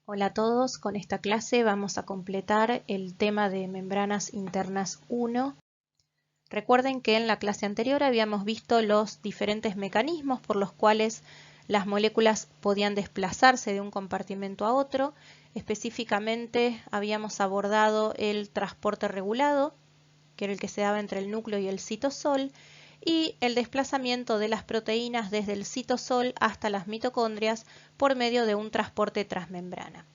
Hola a todos, con esta clase vamos a completar el tema de membranas internas 1. Recuerden que en la clase anterior habíamos visto los diferentes mecanismos por los cuales las moléculas podían desplazarse de un compartimento a otro. Específicamente habíamos abordado el transporte regulado, que era el que se daba entre el núcleo y el citosol, y el desplazamiento de las proteínas desde el citosol hasta las mitocondrias por medio de un transporte transmembrana.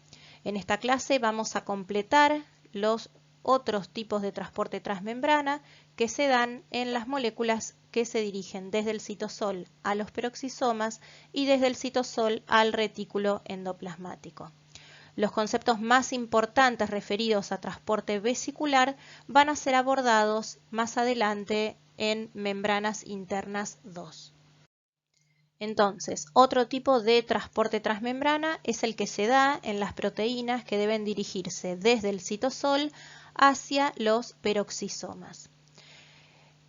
En esta clase vamos a completar los otros tipos de transporte transmembrana que se dan en las moléculas que se dirigen desde el citosol a los peroxisomas y desde el citosol al retículo endoplasmático. Los conceptos más importantes referidos a transporte vesicular van a ser abordados más adelante en membranas internas 2. Entonces, otro tipo de transporte transmembrana es el que se da en las proteínas que deben dirigirse desde el citosol hacia los peroxisomas.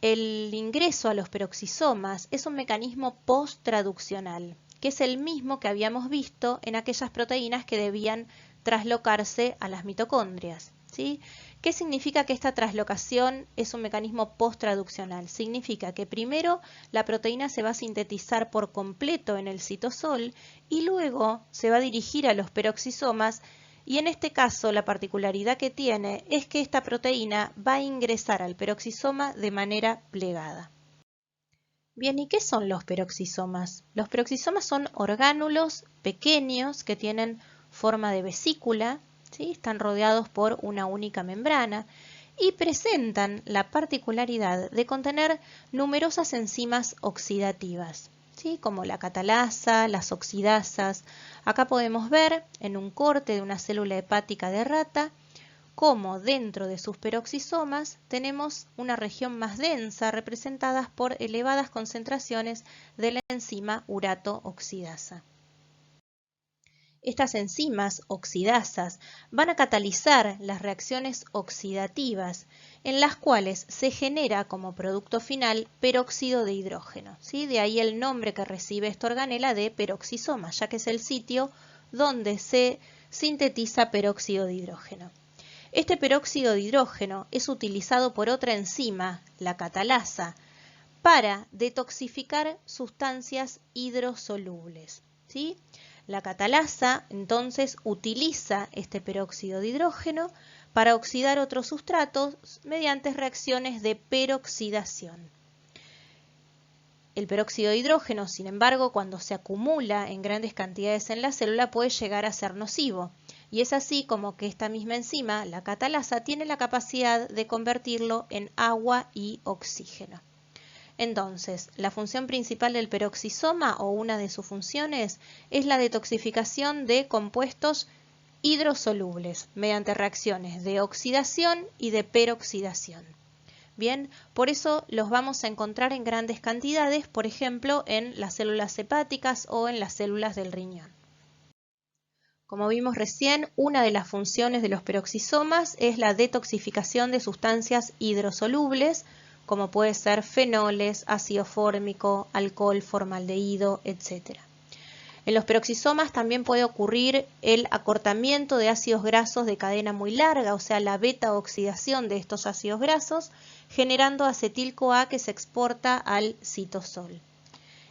El ingreso a los peroxisomas es un mecanismo posttraduccional, que es el mismo que habíamos visto en aquellas proteínas que debían traslocarse a las mitocondrias, ¿sí? ¿Qué significa que esta traslocación es un mecanismo posttraduccional? Significa que primero la proteína se va a sintetizar por completo en el citosol y luego se va a dirigir a los peroxisomas, y en este caso la particularidad que tiene es que esta proteína va a ingresar al peroxisoma de manera plegada. Bien, ¿y qué son los peroxisomas? Los peroxisomas son orgánulos pequeños que tienen forma de vesícula, ¿sí? Están rodeados por una única membrana y presentan la particularidad de contener numerosas enzimas oxidativas, ¿sí? Como la catalasa, las oxidasas. Acá podemos ver en un corte de una célula hepática de rata cómo dentro de sus peroxisomas tenemos una región más densa representada por elevadas concentraciones de la enzima urato oxidasa. Estas enzimas oxidasas van a catalizar las reacciones oxidativas en las cuales se genera como producto final peróxido de hidrógeno, ¿sí? De ahí el nombre que recibe esta organela de peroxisoma, ya que es el sitio donde se sintetiza peróxido de hidrógeno. Este peróxido de hidrógeno es utilizado por otra enzima, la catalasa, para detoxificar sustancias hidrosolubles, ¿sí? La catalasa entonces utiliza este peróxido de hidrógeno para oxidar otros sustratos mediante reacciones de peroxidación. El peróxido de hidrógeno, sin embargo, cuando se acumula en grandes cantidades en la célula puede llegar a ser nocivo. Y es así como que esta misma enzima, la catalasa, tiene la capacidad de convertirlo en agua y oxígeno. Entonces, la función principal del peroxisoma o una de sus funciones es la detoxificación de compuestos hidrosolubles mediante reacciones de oxidación y de peroxidación. Bien, por eso los vamos a encontrar en grandes cantidades, por ejemplo, en las células hepáticas o en las células del riñón. Como vimos recién, una de las funciones de los peroxisomas es la detoxificación de sustancias hidrosolubles, como puede ser fenoles, ácido fórmico, alcohol, formaldehído, etc. En los peroxisomas también puede ocurrir el acortamiento de ácidos grasos de cadena muy larga, o sea, la beta-oxidación de estos ácidos grasos, generando acetil-CoA que se exporta al citosol.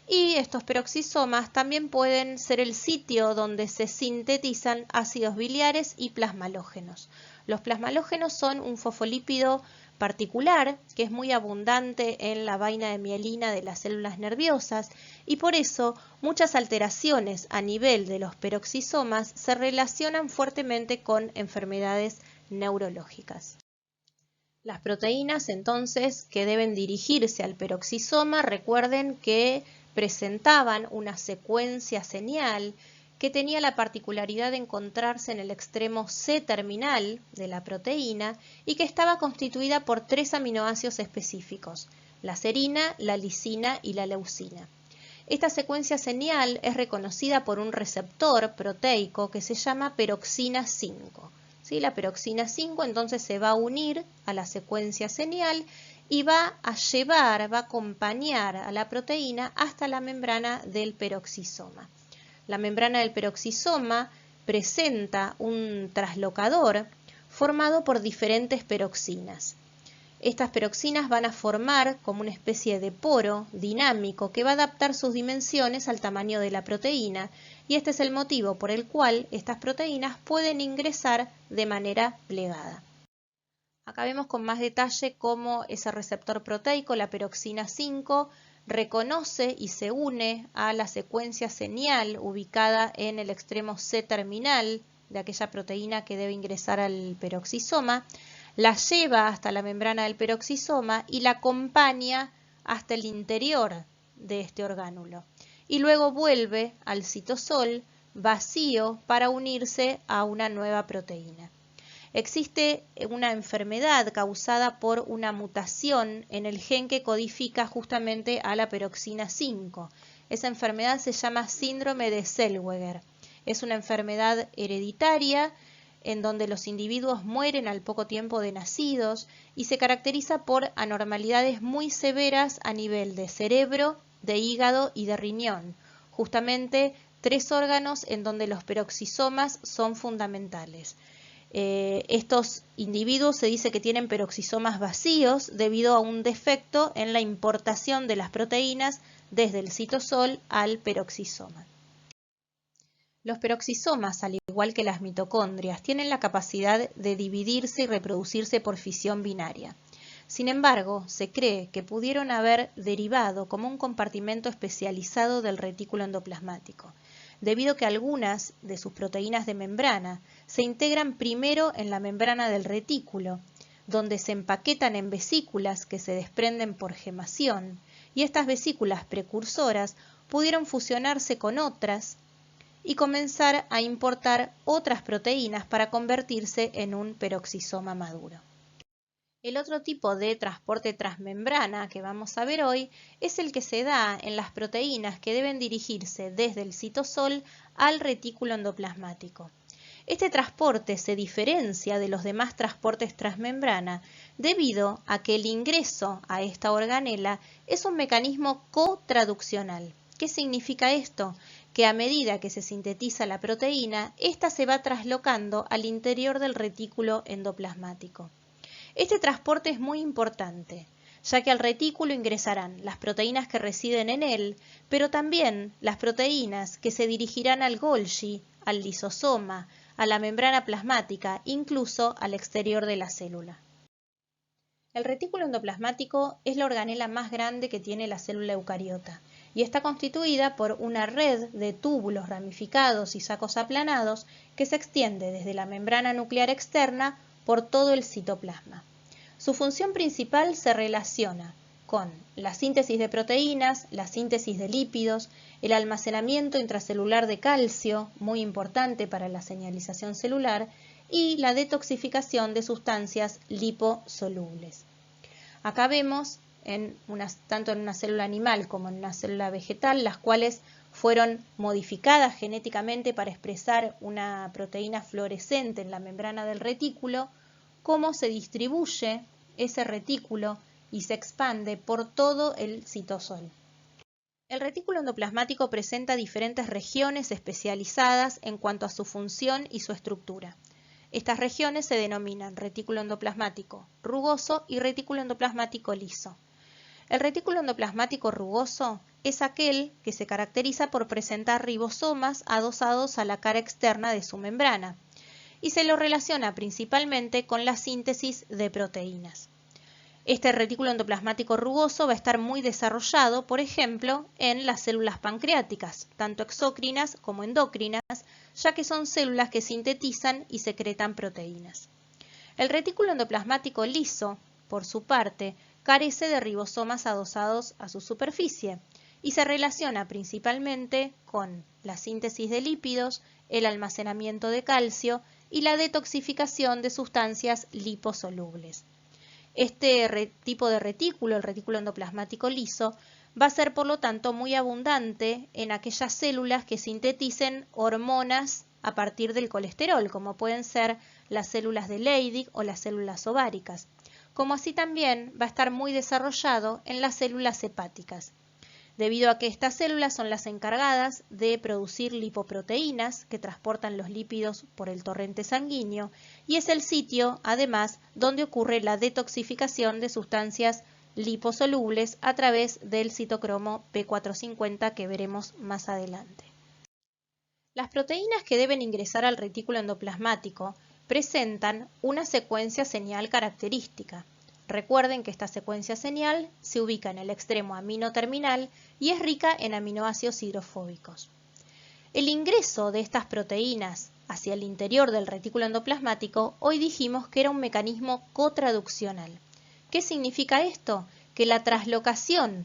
Y estos peroxisomas también pueden ser el sitio donde se sintetizan ácidos biliares y plasmalógenos. Los plasmalógenos son un fosfolípido particular que es muy abundante en la vaina de mielina de las células nerviosas y por eso muchas alteraciones a nivel de los peroxisomas se relacionan fuertemente con enfermedades neurológicas. Las proteínas entonces que deben dirigirse al peroxisoma, recuerden que presentaban una secuencia señal que tenía la particularidad de encontrarse en el extremo C-terminal de la proteína y que estaba constituida por 3 aminoácidos específicos, la serina, la lisina y la leucina. Esta secuencia señal es reconocida por un receptor proteico que se llama peroxina 5. ¿Sí? La peroxina 5 entonces se va a unir a la secuencia señal y va a acompañar a la proteína hasta la membrana del peroxisoma. La membrana del peroxisoma presenta un traslocador formado por diferentes peroxinas. Estas peroxinas van a formar como una especie de poro dinámico que va a adaptar sus dimensiones al tamaño de la proteína, y este es el motivo por el cual estas proteínas pueden ingresar de manera plegada. Acá vemos con más detalle cómo ese receptor proteico, la peroxina 5, reconoce y se une a la secuencia señal ubicada en el extremo C-terminal de aquella proteína que debe ingresar al peroxisoma, la lleva hasta la membrana del peroxisoma y la acompaña hasta el interior de este orgánulo. Y luego vuelve al citosol vacío para unirse a una nueva proteína. Existe una enfermedad causada por una mutación en el gen que codifica justamente a la peroxina 5. Esa enfermedad se llama síndrome de Zellweger. Es una enfermedad hereditaria en donde los individuos mueren al poco tiempo de nacidos y se caracteriza por anormalidades muy severas a nivel de cerebro, de hígado y de riñón. Justamente 3 órganos en donde los peroxisomas son fundamentales. Estos individuos se dice que tienen peroxisomas vacíos debido a un defecto en la importación de las proteínas desde el citosol al peroxisoma. Los peroxisomas, al igual que las mitocondrias, tienen la capacidad de dividirse y reproducirse por fisión binaria. Sin embargo, se cree que pudieron haber derivado como un compartimento especializado del retículo endoplasmático, debido a que algunas de sus proteínas de membrana se integran primero en la membrana del retículo, donde se empaquetan en vesículas que se desprenden por gemación, y estas vesículas precursoras pudieron fusionarse con otras y comenzar a importar otras proteínas para convertirse en un peroxisoma maduro. El otro tipo de transporte transmembrana que vamos a ver hoy es el que se da en las proteínas que deben dirigirse desde el citosol al retículo endoplasmático. Este transporte se diferencia de los demás transportes transmembrana debido a que el ingreso a esta organela es un mecanismo cotraduccional. ¿Qué significa esto? Que a medida que se sintetiza la proteína, ésta se va traslocando al interior del retículo endoplasmático. Este transporte es muy importante, ya que al retículo ingresarán las proteínas que residen en él, pero también las proteínas que se dirigirán al Golgi, al lisosoma, a la membrana plasmática, incluso al exterior de la célula. El retículo endoplasmático es la organela más grande que tiene la célula eucariota y está constituida por una red de túbulos ramificados y sacos aplanados que se extiende desde la membrana nuclear externa por todo el citoplasma. Su función principal se relaciona con la síntesis de proteínas, la síntesis de lípidos, el almacenamiento intracelular de calcio, muy importante para la señalización celular, y la detoxificación de sustancias liposolubles. Acá vemos, tanto en una célula animal como en una célula vegetal, las cuales fueron modificadas genéticamente para expresar una proteína fluorescente en la membrana del retículo, cómo se distribuye ese retículo y se expande por todo el citosol. El retículo endoplasmático presenta diferentes regiones especializadas en cuanto a su función y su estructura. Estas regiones se denominan retículo endoplasmático rugoso y retículo endoplasmático liso. El retículo endoplasmático rugoso es aquel que se caracteriza por presentar ribosomas adosados a la cara externa de su membrana y se lo relaciona principalmente con la síntesis de proteínas. Este retículo endoplasmático rugoso va a estar muy desarrollado, por ejemplo, en las células pancreáticas, tanto exócrinas como endocrinas, ya que son células que sintetizan y secretan proteínas. El retículo endoplasmático liso, por su parte, carece de ribosomas adosados a su superficie y se relaciona principalmente con la síntesis de lípidos, el almacenamiento de calcio y la detoxificación de sustancias liposolubles. Este tipo de retículo, el retículo endoplasmático liso, va a ser por lo tanto muy abundante en aquellas células que sinteticen hormonas a partir del colesterol, como pueden ser las células de Leydig o las células ováricas, como así también va a estar muy desarrollado en las células hepáticas. debido a que estas células son las encargadas de producir lipoproteínas que transportan los lípidos por el torrente sanguíneo y es el sitio, además, donde ocurre la detoxificación de sustancias liposolubles a través del citocromo P450 que veremos más adelante. Las proteínas que deben ingresar al retículo endoplasmático presentan una secuencia señal característica. Recuerden que esta secuencia señal se ubica en el extremo amino terminal y es rica en aminoácidos hidrofóbicos. El ingreso de estas proteínas hacia el interior del retículo endoplasmático hoy dijimos que era un mecanismo cotraduccional. ¿Qué significa esto? Que la traslocación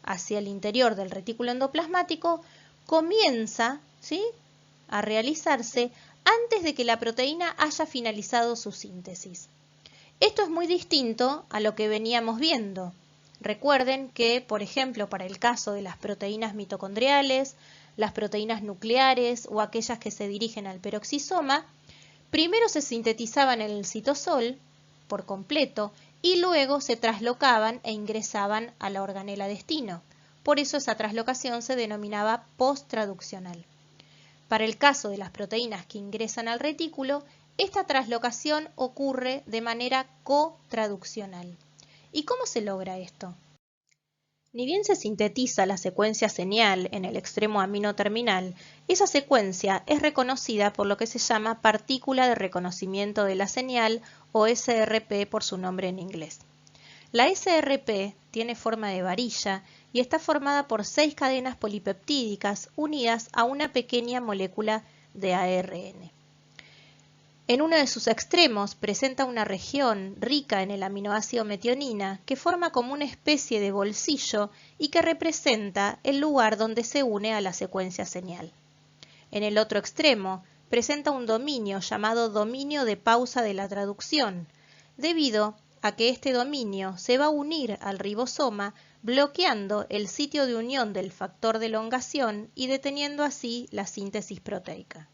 hacia el interior del retículo endoplasmático comienza, a realizarse antes de que la proteína haya finalizado su síntesis. Esto es muy distinto a lo que veníamos viendo. Recuerden que, por ejemplo, para el caso de las proteínas mitocondriales, las proteínas nucleares o aquellas que se dirigen al peroxisoma, primero se sintetizaban en el citosol por completo y luego se traslocaban e ingresaban a la organela destino. Por eso esa traslocación se denominaba posttraduccional. Para el caso de las proteínas que ingresan al retículo, esta traslocación ocurre de manera cotraduccional. ¿Y cómo se logra esto? Ni bien se sintetiza la secuencia señal en el extremo amino terminal, esa secuencia es reconocida por lo que se llama partícula de reconocimiento de la señal o SRP por su nombre en inglés. La SRP tiene forma de varilla y está formada por 6 cadenas polipeptídicas unidas a una pequeña molécula de ARN. En uno de sus extremos presenta una región rica en el aminoácido metionina que forma como una especie de bolsillo y que representa el lugar donde se une a la secuencia señal. En el otro extremo presenta un dominio llamado dominio de pausa de la traducción, debido a que este dominio se va a unir al ribosoma bloqueando el sitio de unión del factor de elongación y deteniendo así la síntesis proteica.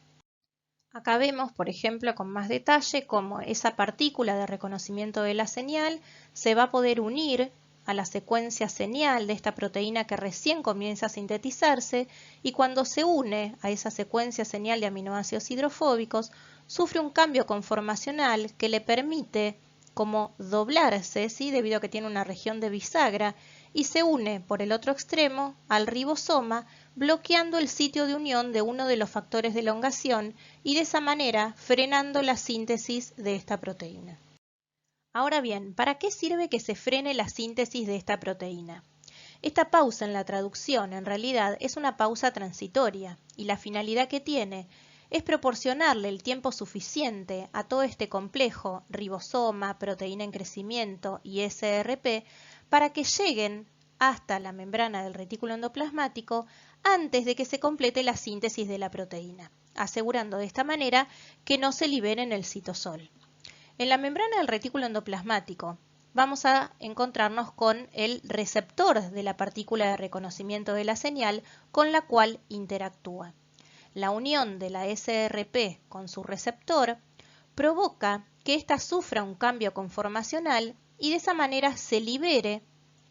Acá vemos, por ejemplo, con más detalle cómo esa partícula de reconocimiento de la señal se va a poder unir a la secuencia señal de esta proteína que recién comienza a sintetizarse y cuando se une a esa secuencia señal de aminoácidos hidrofóbicos sufre un cambio conformacional que le permite como doblarse, debido a que tiene una región de bisagra y se une por el otro extremo al ribosoma bloqueando el sitio de unión de uno de los factores de elongación y de esa manera frenando la síntesis de esta proteína. Ahora bien, ¿para qué sirve que se frene la síntesis de esta proteína? Esta pausa en la traducción en realidad es una pausa transitoria y la finalidad que tiene es proporcionarle el tiempo suficiente a todo este complejo, ribosoma, proteína en crecimiento y SRP, para que lleguen hasta la membrana del retículo endoplasmático antes de que se complete la síntesis de la proteína, asegurando de esta manera que no se libere en el citosol. En la membrana del retículo endoplasmático vamos a encontrarnos con el receptor de la partícula de reconocimiento de la señal con la cual interactúa. La unión de la SRP con su receptor provoca que ésta sufra un cambio conformacional y de esa manera se libere,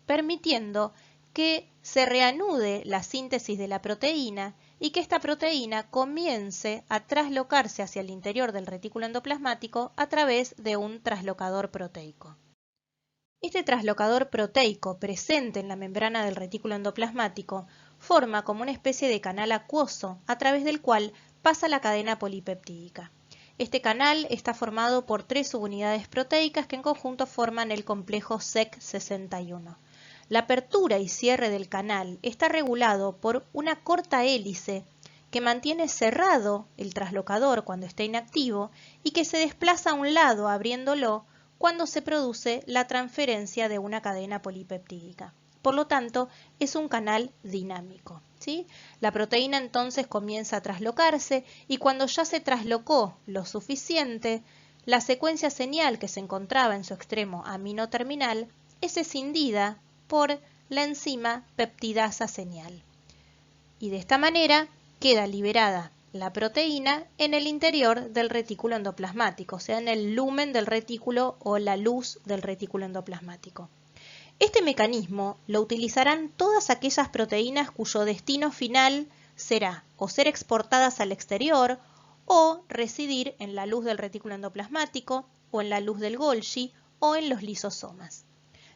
permitiendo que se reanude la síntesis de la proteína y que esta proteína comience a traslocarse hacia el interior del retículo endoplasmático a través de un traslocador proteico. Este traslocador proteico presente en la membrana del retículo endoplasmático forma como una especie de canal acuoso a través del cual pasa la cadena polipeptídica. Este canal está formado por 3 subunidades proteicas que en conjunto forman el complejo SEC61. La apertura y cierre del canal está regulado por una corta hélice que mantiene cerrado el traslocador cuando está inactivo y que se desplaza a un lado abriéndolo cuando se produce la transferencia de una cadena polipeptídica. Por lo tanto, es un canal dinámico. La proteína entonces comienza a traslocarse y cuando ya se traslocó lo suficiente, la secuencia señal que se encontraba en su extremo amino terminal es escindida por la enzima peptidasa señal. Y de esta manera queda liberada la proteína en el interior del retículo endoplasmático, o sea, en el lumen del retículo o la luz del retículo endoplasmático. Este mecanismo lo utilizarán todas aquellas proteínas cuyo destino final será o ser exportadas al exterior o residir en la luz del retículo endoplasmático o en la luz del Golgi o en los lisosomas.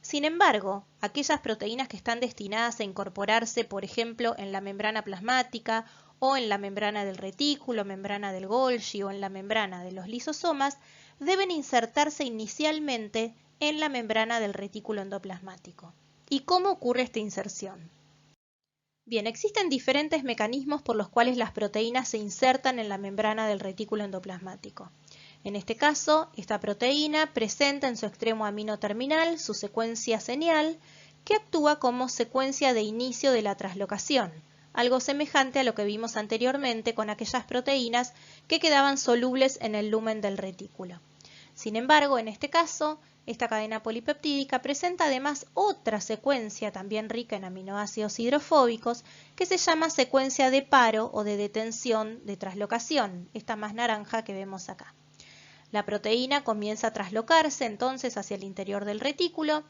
Sin embargo, aquellas proteínas que están destinadas a incorporarse, por ejemplo, en la membrana plasmática o en la membrana del retículo, membrana del Golgi o en la membrana de los lisosomas, deben insertarse inicialmente en la membrana del retículo endoplasmático. ¿Y cómo ocurre esta inserción? Bien, existen diferentes mecanismos por los cuales las proteínas se insertan en la membrana del retículo endoplasmático. En este caso, esta proteína presenta en su extremo amino terminal su secuencia señal que actúa como secuencia de inicio de la traslocación, algo semejante a lo que vimos anteriormente con aquellas proteínas que quedaban solubles en el lumen del retículo. Sin embargo, en este caso, esta cadena polipeptídica presenta además otra secuencia también rica en aminoácidos hidrofóbicos que se llama secuencia de paro o de detención de traslocación, esta más naranja que vemos acá. La proteína comienza a traslocarse entonces hacia el interior del retículo.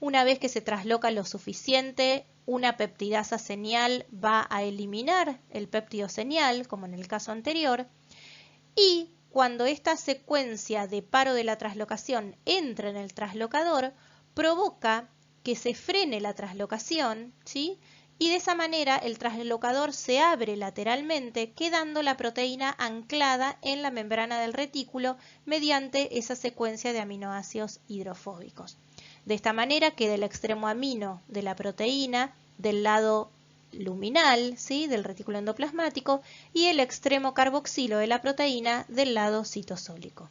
Una vez que se trasloca lo suficiente, una peptidasa señal va a eliminar el péptido señal, como en el caso anterior, y cuando esta secuencia de paro de la traslocación entra en el traslocador, provoca que se frene la traslocación, ¿sí? Y de esa manera el traslocador se abre lateralmente, quedando la proteína anclada en la membrana del retículo mediante esa secuencia de aminoácidos hidrofóbicos. De esta manera queda el extremo amino de la proteína del lado luminal, ¿sí?, del retículo endoplasmático y el extremo carboxilo de la proteína del lado citosólico.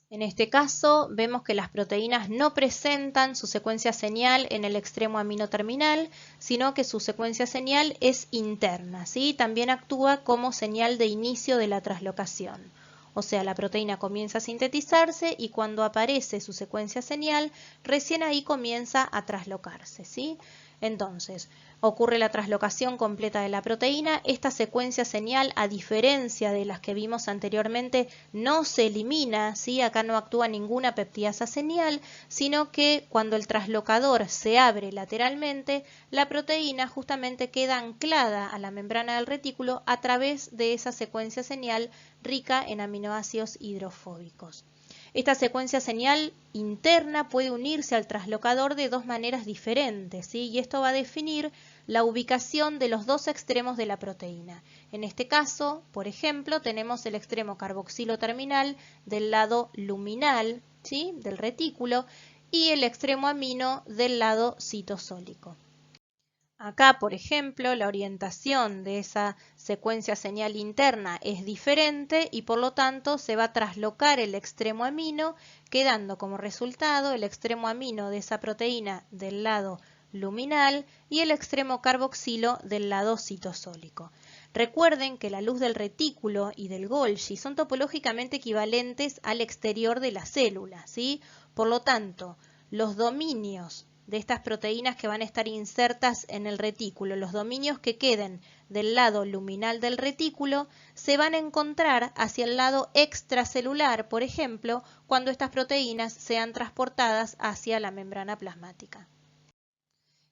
En este caso vemos que las proteínas no presentan su secuencia señal en el extremo amino terminal, sino que su secuencia señal es interna, ¿sí? También actúa como señal de inicio de la traslocación. O sea, la proteína comienza a sintetizarse y cuando aparece su secuencia señal, recién ahí comienza a traslocarse, ¿sí? Entonces, ocurre la traslocación completa de la proteína. Esta secuencia señal, a diferencia de las que vimos anteriormente, no se elimina, ¿sí? Acá no actúa ninguna peptidasa señal, sino que cuando el traslocador se abre lateralmente, la proteína justamente queda anclada a la membrana del retículo a través de esa secuencia señal rica en aminoácidos hidrofóbicos. Esta secuencia señal interna puede unirse al traslocador de dos maneras diferentes, ¿sí? Y esto va a definir la ubicación de los dos extremos de la proteína. En este caso, por ejemplo, tenemos el extremo carboxilo terminal del lado luminal, ¿sí?, del retículo y el extremo amino del lado citosólico. Acá, por ejemplo, la orientación de esa secuencia señal interna es diferente y por lo tanto se va a traslocar el extremo amino, quedando como resultado el extremo amino de esa proteína del lado luminal y el extremo carboxilo del lado citosólico. Recuerden que la luz del retículo y del Golgi son topológicamente equivalentes al exterior de la célula, ¿sí? Por lo tanto, los dominios de estas proteínas que van a estar insertas en el retículo, los dominios que queden del lado luminal del retículo, se van a encontrar hacia el lado extracelular, por ejemplo, cuando estas proteínas sean transportadas hacia la membrana plasmática.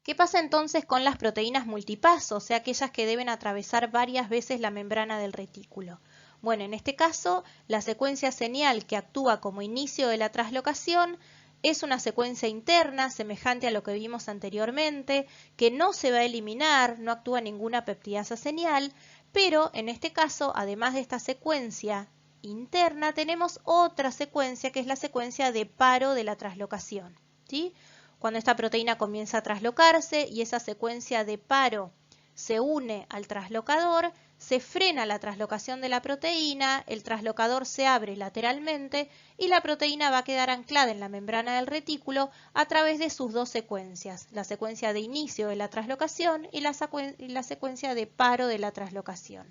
¿Qué pasa entonces con las proteínas multipaso, o sea, aquellas que deben atravesar varias veces la membrana del retículo? Bueno, en este caso, la secuencia señal que actúa como inicio de la traslocación es una secuencia interna, semejante a lo que vimos anteriormente, que no se va a eliminar, no actúa ninguna peptidasa señal, pero en este caso, además de esta secuencia interna, tenemos otra secuencia que es la secuencia de paro de la traslocación, ¿sí? Cuando esta proteína comienza a traslocarse y esa secuencia de paro se une al traslocador, se frena la traslocación de la proteína, el traslocador se abre lateralmente y la proteína va a quedar anclada en la membrana del retículo a través de sus dos secuencias, la secuencia de inicio de la traslocación y la secuencia de paro de la traslocación.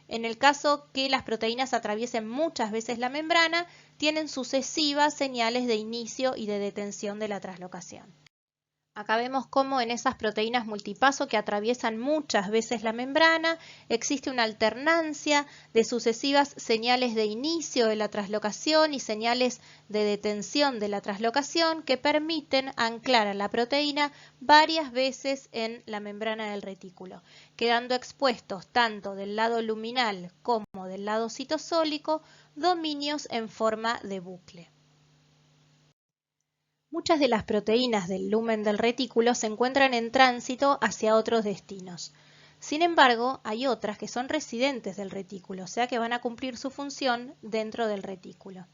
En el caso que las proteínas atraviesen muchas veces la membrana, tienen sucesivas señales de inicio y de detención de la traslocación. Acá vemos cómo en esas proteínas multipaso que atraviesan muchas veces la membrana, existe una alternancia de sucesivas señales de inicio de la traslocación y señales de detención de la traslocación que permiten anclar a la proteína varias veces en la membrana del retículo, quedando expuestos tanto del lado luminal como del lado citosólico dominios en forma de bucle. Muchas de las proteínas del lumen del retículo se encuentran en tránsito hacia otros destinos. Sin embargo, hay otras que son residentes del retículo, o sea que van a cumplir su función dentro del retículo.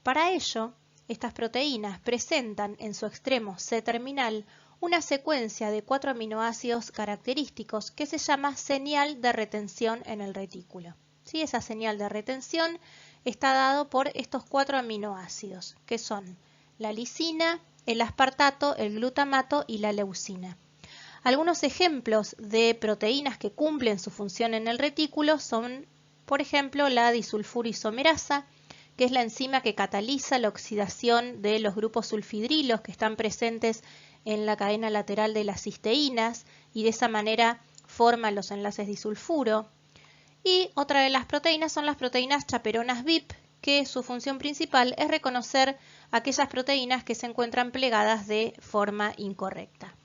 Para ello, estas proteínas presentan en su extremo C-terminal una secuencia de 4 aminoácidos característicos que se llama señal de retención en el retículo. ¿Sí? Esa señal de retención está dado por estos 4 aminoácidos, que son la lisina, el aspartato, el glutamato y la leucina. Algunos ejemplos de proteínas que cumplen su función en el retículo son, por ejemplo, la disulfurisomerasa, que es la enzima que cataliza la oxidación de los grupos sulfidrilos que están presentes en la cadena lateral de las cisteínas y de esa manera forma los enlaces disulfuro. Y otra de las proteínas son las proteínas chaperonas VIP, que su función principal es reconocer aquellas proteínas que se encuentran plegadas de forma incorrecta.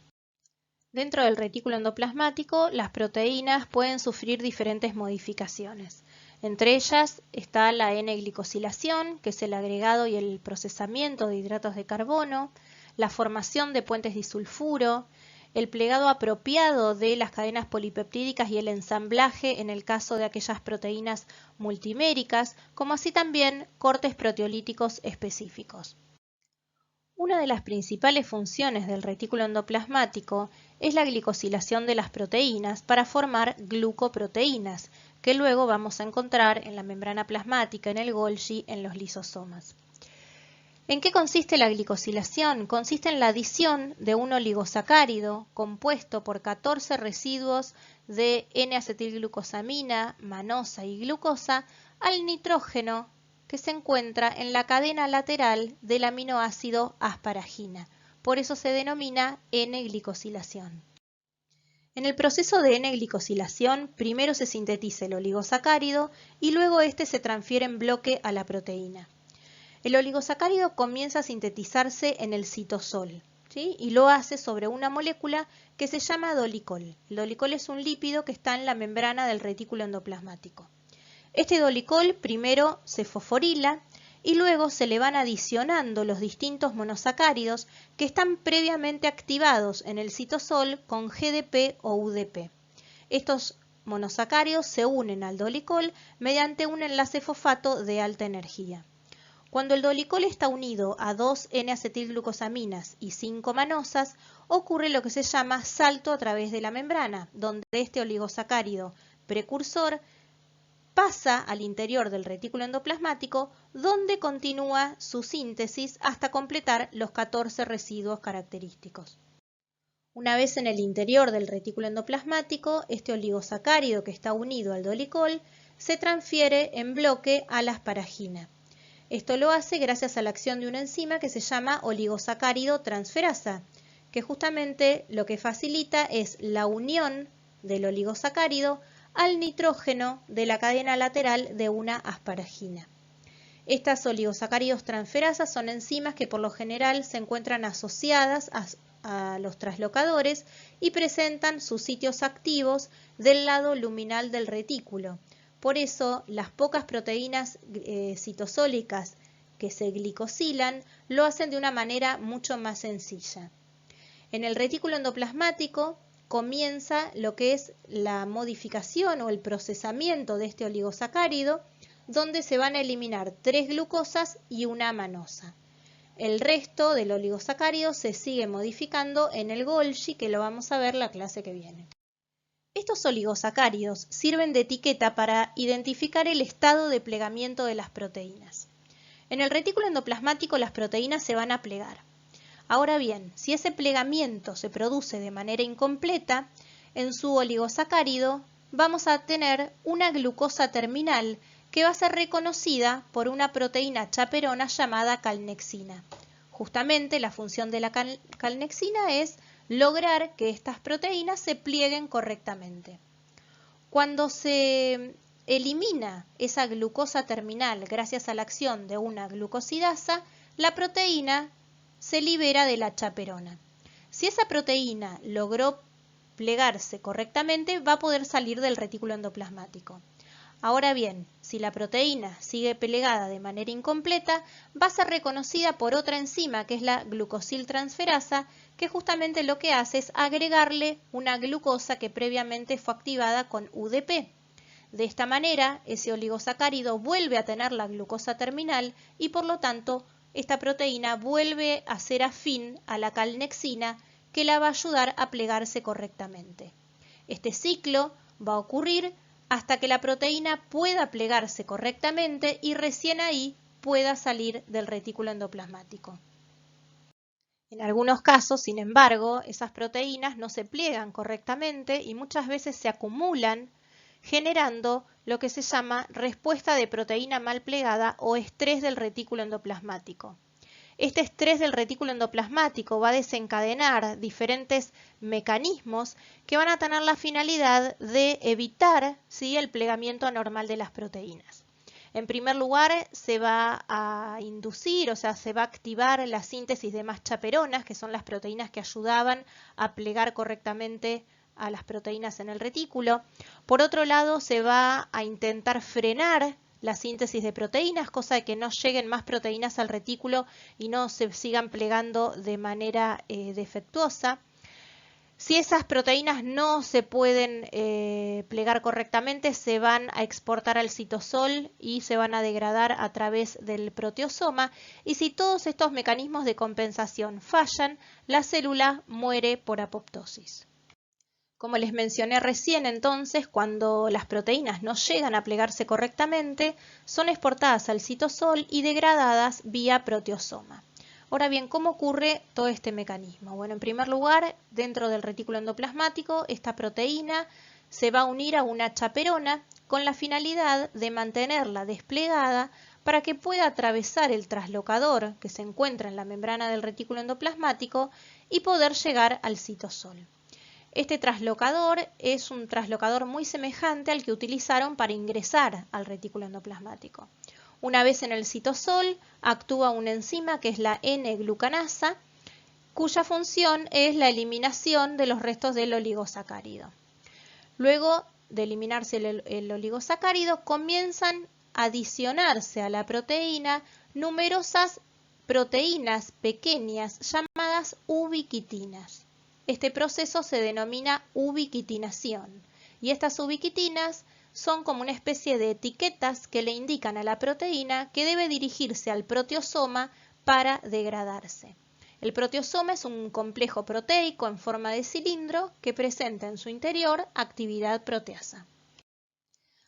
Dentro del retículo endoplasmático, las proteínas pueden sufrir diferentes modificaciones. Entre ellas está la N-glicosilación, que es el agregado y el procesamiento de hidratos de carbono, la formación de puentes disulfuro, el plegado apropiado de las cadenas polipeptídicas y el ensamblaje en el caso de aquellas proteínas multiméricas, como así también cortes proteolíticos específicos. Una de las principales funciones del retículo endoplasmático es la glicosilación de las proteínas para formar glucoproteínas, que luego vamos a encontrar en la membrana plasmática, en el Golgi, en los lisosomas. ¿En qué consiste la glicosilación? Consiste en la adición de un oligosacárido compuesto por 14 residuos de N-acetilglucosamina, manosa y glucosa al nitrógeno que se encuentra en la cadena lateral del aminoácido asparagina. Por eso se denomina N-glicosilación. En el proceso de N-glicosilación, primero se sintetiza el oligosacárido y luego este se transfiere en bloque a la proteína. El oligosacárido comienza a sintetizarse en el citosol, ¿sí? Y lo hace sobre una molécula que se llama dolicol. El dolicol es un lípido que está en la membrana del retículo endoplasmático. Este dolicol primero se fosforila y luego se le van adicionando los distintos monosacáridos que están previamente activados en el citosol con GDP o UDP. Estos monosacáridos se unen al dolicol mediante un enlace fosfato de alta energía. Cuando el dolicol está unido a 2 N-acetilglucosaminas y 5 manosas, ocurre lo que se llama salto a través de la membrana, donde este oligosacárido precursor pasa al interior del retículo endoplasmático, donde continúa su síntesis hasta completar los 14 residuos característicos. Una vez en el interior del retículo endoplasmático, este oligosacárido que está unido al dolicol se transfiere en bloque a la asparagina. Esto lo hace gracias a la acción de una enzima que se llama oligosacárido transferasa, que justamente lo que facilita es la unión del oligosacárido al nitrógeno de la cadena lateral de una asparagina. Estas oligosacáridos transferasas son enzimas que por lo general se encuentran asociadas a los traslocadores y presentan sus sitios activos del lado luminal del retículo. Por eso, las pocas proteínas citosólicas que se glicosilan lo hacen de una manera mucho más sencilla. En el retículo endoplasmático comienza lo que es la modificación o el procesamiento de este oligosacárido, donde se van a eliminar 3 glucosas y una manosa. El resto del oligosacárido se sigue modificando en el Golgi, que lo vamos a ver la clase que viene. Estos oligosacáridos sirven de etiqueta para identificar el estado de plegamiento de las proteínas. En el retículo endoplasmático las proteínas se van a plegar. Ahora bien, si ese plegamiento se produce de manera incompleta, en su oligosacárido vamos a tener una glucosa terminal que va a ser reconocida por una proteína chaperona llamada calnexina. Justamente la función de la calnexina es lograr que estas proteínas se plieguen correctamente. Cuando se elimina esa glucosa terminal gracias a la acción de una glucosidasa, la proteína se libera de la chaperona. Si esa proteína logró plegarse correctamente, va a poder salir del retículo endoplasmático. Ahora bien, si la proteína sigue plegada de manera incompleta, va a ser reconocida por otra enzima, que es la glucosiltransferasa, que justamente lo que hace es agregarle una glucosa que previamente fue activada con UDP. De esta manera, ese oligosacárido vuelve a tener la glucosa terminal y por lo tanto, esta proteína vuelve a ser afín a la calnexina que la va a ayudar a plegarse correctamente. Este ciclo va a ocurrir hasta que la proteína pueda plegarse correctamente y recién ahí pueda salir del retículo endoplasmático. En algunos casos, sin embargo, esas proteínas no se pliegan correctamente y muchas veces se acumulan, generando lo que se llama respuesta de proteína mal plegada o estrés del retículo endoplasmático. Este estrés del retículo endoplasmático va a desencadenar diferentes mecanismos que van a tener la finalidad de evitar, ¿sí?, el plegamiento anormal de las proteínas. En primer lugar, se va a inducir, o sea, se va a activar la síntesis de más chaperonas, que son las proteínas que ayudaban a plegar correctamente a las proteínas en el retículo. Por otro lado, se va a intentar frenar la síntesis de proteínas, cosa de que no lleguen más proteínas al retículo y no se sigan plegando de manera defectuosa. Si esas proteínas no se pueden plegar correctamente, se van a exportar al citosol y se van a degradar a través del proteosoma. Y si todos estos mecanismos de compensación fallan, la célula muere por apoptosis. Como les mencioné recién, entonces, cuando las proteínas no llegan a plegarse correctamente, son exportadas al citosol y degradadas vía proteosoma. Ahora bien, ¿cómo ocurre todo este mecanismo? Bueno, en primer lugar, dentro del retículo endoplasmático, esta proteína se va a unir a una chaperona con la finalidad de mantenerla desplegada para que pueda atravesar el traslocador que se encuentra en la membrana del retículo endoplasmático y poder llegar al citosol. Este traslocador es un traslocador muy semejante al que utilizaron para ingresar al retículo endoplasmático. Una vez en el citosol, actúa una enzima que es la N-glucanasa, cuya función es la eliminación de los restos del oligosacárido. Luego de eliminarse el oligosacárido, comienzan a adicionarse a la proteína numerosas proteínas pequeñas llamadas ubiquitinas. Este proceso se denomina ubiquitinación y estas ubiquitinas son como una especie de etiquetas que le indican a la proteína que debe dirigirse al proteosoma para degradarse. El proteosoma es un complejo proteico en forma de cilindro que presenta en su interior actividad proteasa.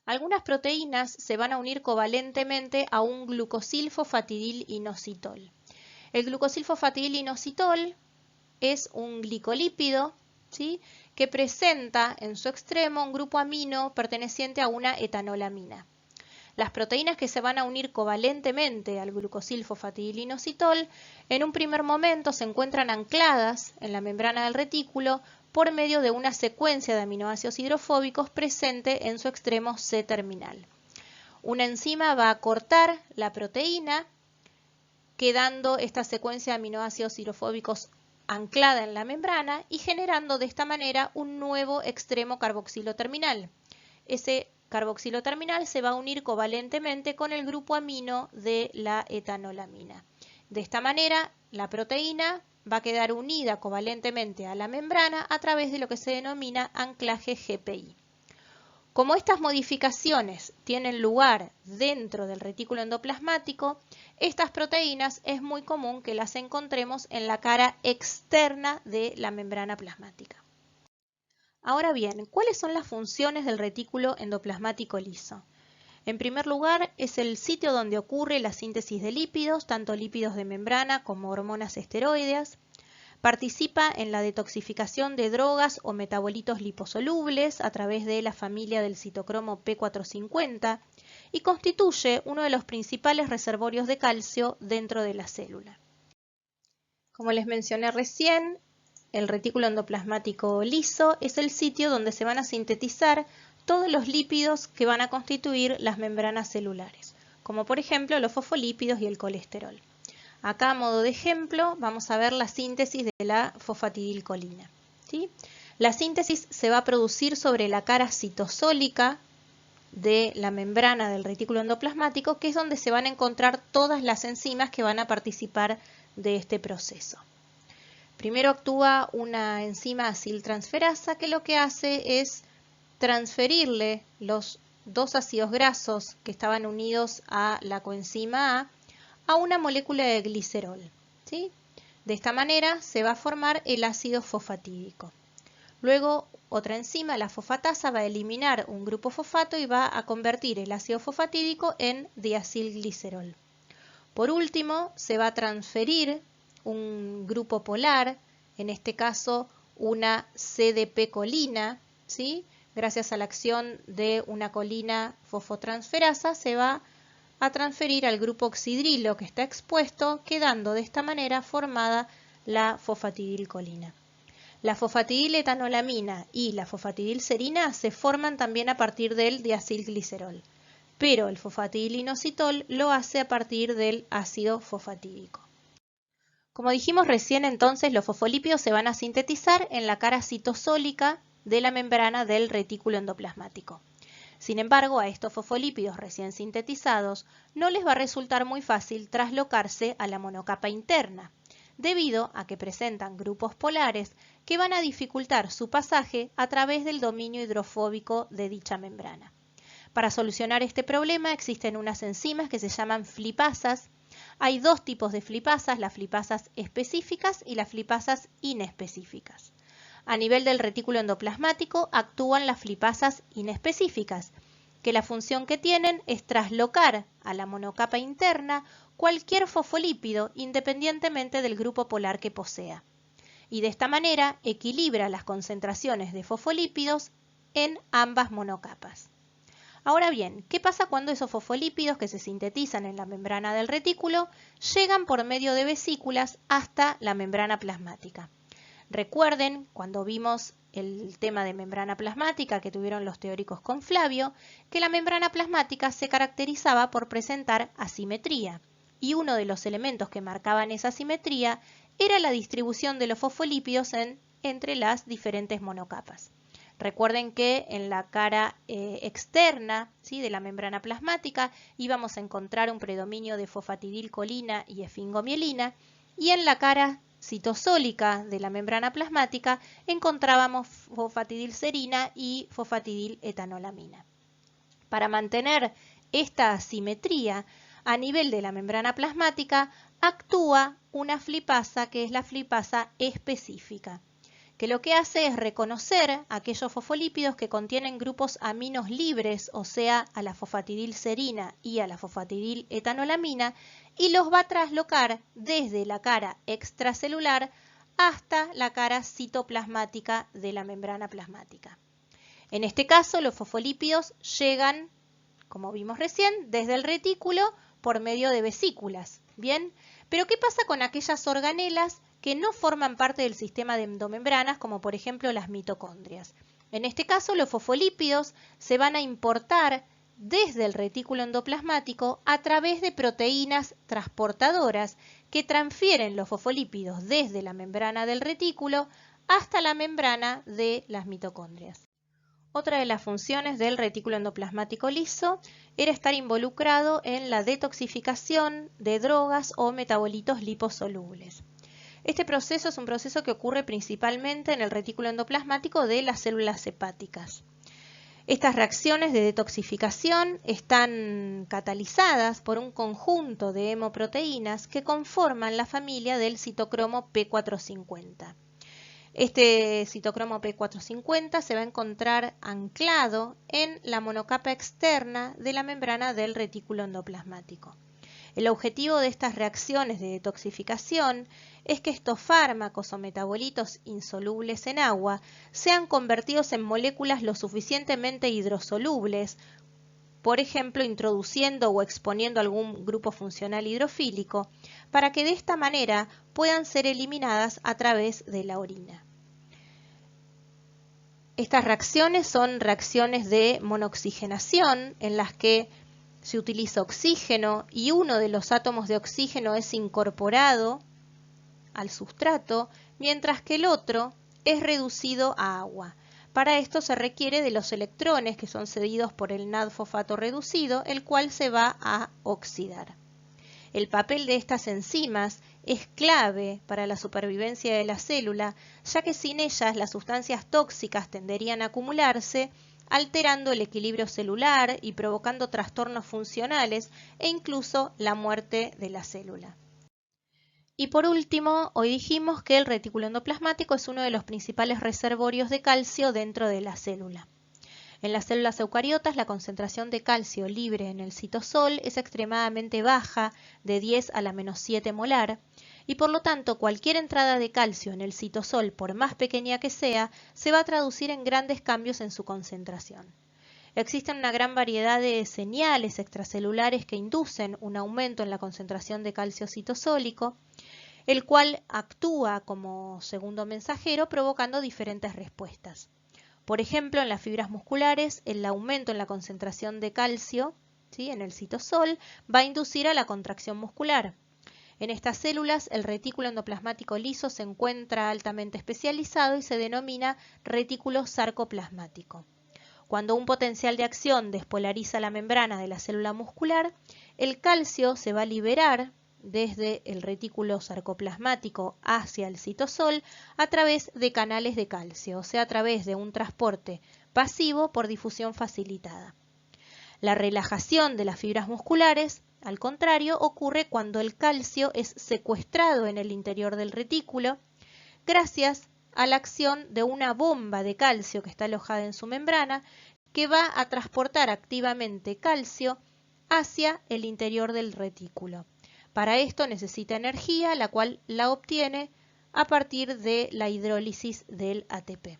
Algunas proteínas se van a unir covalentemente a un glucosilfosfatidilinositol. El glucosilfosfatidilinositol es un glicolípido, ¿sí?, que presenta en su extremo un grupo amino perteneciente a una etanolamina. Las proteínas que se van a unir covalentemente al glucosilfosfatidilinositol en un primer momento se encuentran ancladas en la membrana del retículo por medio de una secuencia de aminoácidos hidrofóbicos presente en su extremo C-terminal. Una enzima va a cortar la proteína, quedando esta secuencia de aminoácidos hidrofóbicos anclada en la membrana y generando de esta manera un nuevo extremo carboxilo terminal. Ese carboxilo terminal se va a unir covalentemente con el grupo amino de la etanolamina. De esta manera, la proteína va a quedar unida covalentemente a la membrana a través de lo que se denomina anclaje GPI. Como estas modificaciones tienen lugar dentro del retículo endoplasmático, estas proteínas es muy común que las encontremos en la cara externa de la membrana plasmática. Ahora bien, ¿cuáles son las funciones del retículo endoplasmático liso? En primer lugar, es el sitio donde ocurre la síntesis de lípidos, tanto lípidos de membrana como hormonas esteroideas. Participa en la detoxificación de drogas o metabolitos liposolubles a través de la familia del citocromo P450 y constituye uno de los principales reservorios de calcio dentro de la célula. Como les mencioné recién, el retículo endoplasmático liso es el sitio donde se van a sintetizar todos los lípidos que van a constituir las membranas celulares, como por ejemplo los fosfolípidos y el colesterol. Acá a modo de ejemplo vamos a ver la síntesis de la fosfatidilcolina, ¿sí? La síntesis se va a producir sobre la cara citosólica de la membrana del retículo endoplasmático, que es donde se van a encontrar todas las enzimas que van a participar de este proceso. Primero actúa una enzima aciltransferasa que lo que hace es transferirle los dos ácidos grasos que estaban unidos a la coenzima a una molécula de glicerol, ¿sí? De esta manera se va a formar el ácido fosfatídico. Luego otra enzima, la fosfatasa, va a eliminar un grupo fosfato y va a convertir el ácido fosfatídico en diacilglicerol. Por último, se va a transferir un grupo polar, en este caso una CDP-colina, ¿sí? Gracias a la acción de una colina fosfotransferasa se va a transferir al grupo oxidrilo que está expuesto, quedando de esta manera formada la fosfatidilcolina. La fosfatidiletoanolamina y la fosfatidilserina se forman también a partir del diacilglicerol, pero el fosfatidilinositol lo hace a partir del ácido fosfatídico. Como dijimos recién, entonces los fosfolípidos se van a sintetizar en la cara citosólica de la membrana del retículo endoplasmático. Sin embargo, a estos fosfolípidos recién sintetizados no les va a resultar muy fácil traslocarse a la monocapa interna, debido a que presentan grupos polares que van a dificultar su pasaje a través del dominio hidrofóbico de dicha membrana. Para solucionar este problema existen unas enzimas que se llaman flipasas. Hay dos tipos de flipasas, las flipasas específicas y las flipasas inespecíficas. A nivel del retículo endoplasmático actúan las flipasas inespecíficas, que la función que tienen es traslocar a la monocapa interna cualquier fosfolípido independientemente del grupo polar que posea. Y de esta manera equilibra las concentraciones de fosfolípidos en ambas monocapas. Ahora bien, ¿qué pasa cuando esos fosfolípidos que se sintetizan en la membrana del retículo llegan por medio de vesículas hasta la membrana plasmática? Recuerden, cuando vimos el tema de membrana plasmática que tuvieron los teóricos con Flavio, que la membrana plasmática se caracterizaba por presentar asimetría, y uno de los elementos que marcaban esa asimetría era la distribución de los fosfolípidos entre las diferentes monocapas. Recuerden que en la cara externa, ¿sí?, de la membrana plasmática íbamos a encontrar un predominio de fosfatidilcolina y esfingomielina, y en la cara citosólica de la membrana plasmática encontrábamos fosfatidilserina y fosfatidiletoanolamina. Para mantener esta asimetría a nivel de la membrana plasmática actúa una flipasa que es la flipasa específica, que lo que hace es reconocer aquellos fosfolípidos que contienen grupos aminos libres, o sea, a la fosfatidilserina y a la fosfatidiletoanolamina, y los va a traslocar desde la cara extracelular hasta la cara citoplasmática de la membrana plasmática. En este caso, los fosfolípidos llegan, como vimos recién, desde el retículo por medio de vesículas. ¿Bien? Pero ¿qué pasa con aquellas organelas que no forman parte del sistema de endomembranas, como por ejemplo las mitocondrias? En este caso, los fosfolípidos se van a importar desde el retículo endoplasmático a través de proteínas transportadoras que transfieren los fosfolípidos desde la membrana del retículo hasta la membrana de las mitocondrias. Otra de las funciones del retículo endoplasmático liso era estar involucrado en la detoxificación de drogas o metabolitos liposolubles. Este proceso es un proceso que ocurre principalmente en el retículo endoplasmático de las células hepáticas. Estas reacciones de detoxificación están catalizadas por un conjunto de hemoproteínas que conforman la familia del citocromo P450. Este citocromo P450 se va a encontrar anclado en la monocapa externa de la membrana del retículo endoplasmático. El objetivo de estas reacciones de detoxificación es que estos fármacos o metabolitos insolubles en agua sean convertidos en moléculas lo suficientemente hidrosolubles por ejemplo, introduciendo o exponiendo algún grupo funcional hidrofílico, para que de esta manera puedan ser eliminadas a través de la orina. Estas reacciones son reacciones de monoxigenación, en las que se utiliza oxígeno y uno de los átomos de oxígeno es incorporado al sustrato, mientras que el otro es reducido a agua. Para esto se requiere de los electrones que son cedidos por el NAD-fosfato reducido, el cual se va a oxidar. El papel de estas enzimas es clave para la supervivencia de la célula, ya que sin ellas las sustancias tóxicas tenderían a acumularse, alterando el equilibrio celular y provocando trastornos funcionales e incluso la muerte de la célula. Y por último, hoy dijimos que el retículo endoplasmático es uno de los principales reservorios de calcio dentro de la célula. En las células eucariotas, la concentración de calcio libre en el citosol es extremadamente baja, de 10 a la menos 7 molar, y por lo tanto cualquier entrada de calcio en el citosol, por más pequeña que sea, se va a traducir en grandes cambios en su concentración. Existen una gran variedad de señales extracelulares que inducen un aumento en la concentración de calcio citosólico, el cual actúa como segundo mensajero provocando diferentes respuestas. Por ejemplo, en las fibras musculares, el aumento en la concentración de calcio, en el citosol, va a inducir a la contracción muscular. En estas células, el retículo endoplasmático liso se encuentra altamente especializado y se denomina retículo sarcoplasmático. Cuando un potencial de acción despolariza la membrana de la célula muscular, el calcio se va a liberar desde el retículo sarcoplasmático hacia el citosol a través de canales de calcio, o sea, a través de un transporte pasivo por difusión facilitada. La relajación de las fibras musculares, al contrario, ocurre cuando el calcio es secuestrado en el interior del retículo, gracias a la acción de una bomba de calcio que está alojada en su membrana, que va a transportar activamente calcio hacia el interior del retículo. Para esto necesita energía, la cual la obtiene a partir de la hidrólisis del ATP.